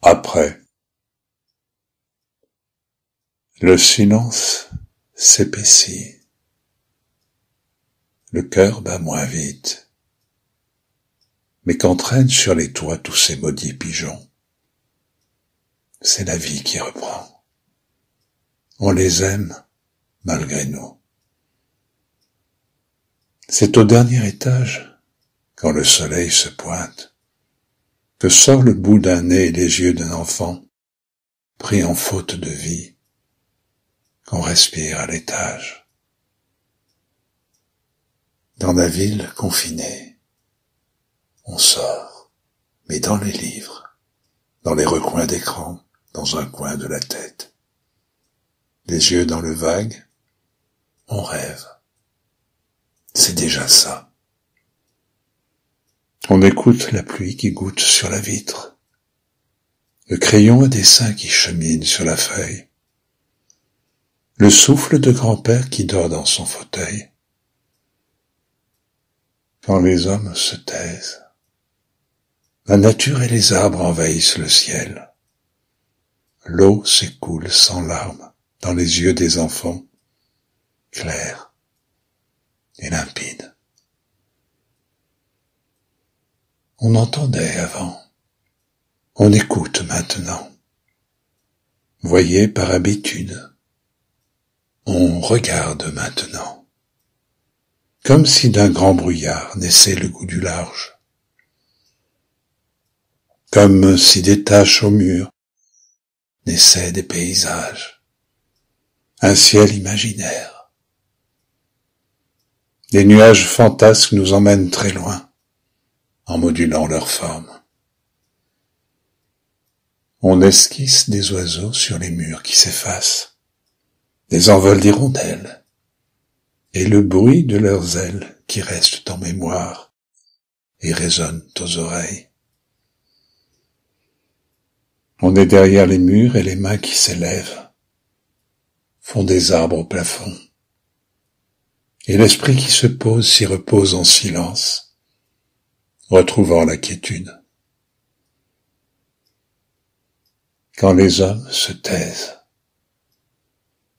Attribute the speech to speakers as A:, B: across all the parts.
A: Après. Le silence s'épaissit. Le cœur bat moins vite. Mais qu'entraînent sur les toits tous ces maudits pigeons? C'est la vie qui reprend. On les aime malgré nous. C'est au dernier étage, quand le soleil se pointe, que sort le bout d'un nez et les yeux d'un enfant, pris en faute de vie, qu'on respire à l'étage. Dans la ville confinée, on sort, mais dans les livres, dans les recoins d'écran, dans un coin de la tête. Les yeux dans le vague, on rêve. C'est déjà ça. On écoute la pluie qui goutte sur la vitre, le crayon à dessin qui chemine sur la feuille, le souffle de grand-père qui dort dans son fauteuil. Quand les hommes se taisent, la nature et les arbres envahissent le ciel. L'eau s'écoule sans larmes dans les yeux des enfants, clairs et limpides. On entendait avant, on écoute maintenant. Voyez par habitude, on regarde maintenant. Comme si d'un grand brouillard naissait le goût du large. Comme si des taches au mur naissaient des paysages. Un ciel imaginaire. Les nuages fantasques nous emmènent très loin, en modulant leur forme. On esquisse des oiseaux sur les murs qui s'effacent, des envols d'hirondelles, et le bruit de leurs ailes qui restent en mémoire et résonnent aux oreilles. On est derrière les murs et les mains qui s'élèvent font des arbres au plafond, et l'esprit qui se pose s'y repose en silence, retrouvant la quiétude. Quand les hommes se taisent,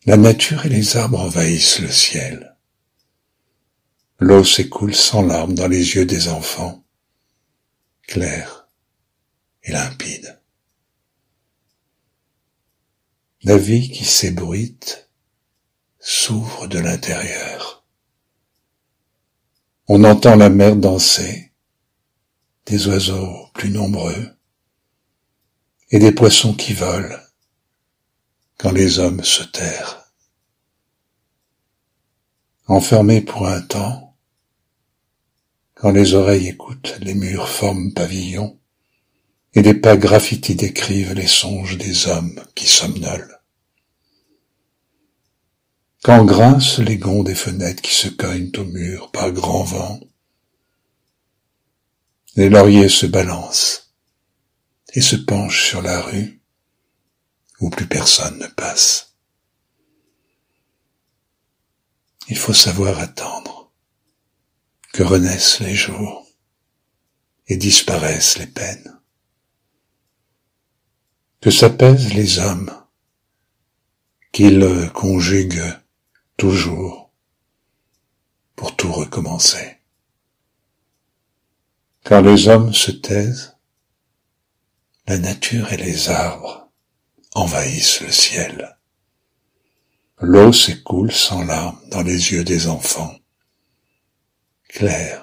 A: la nature et les arbres envahissent le ciel. L'eau s'écoule sans larmes dans les yeux des enfants, clairs et limpides. La vie qui s'ébruite s'ouvre de l'intérieur. On entend la mer danser, des oiseaux plus nombreux, et des poissons qui volent quand les hommes se terrent. Enfermés pour un temps, quand les oreilles écoutent, les murs forment pavillons, et des pas graffitis décrivent les songes des hommes qui somnolent. Quand grincent les gonds des fenêtres qui se cognent au mur par grand vent, les lauriers se balancent et se penchent sur la rue où plus personne ne passe. Il faut savoir attendre que renaissent les jours et disparaissent les peines, que s'apaisent les hommes, qu'ils conjuguent toujours pour tout recommencer. Quand les hommes se taisent, la nature et les arbres envahissent le ciel. L'eau s'écoule sans larmes dans les yeux des enfants, clairs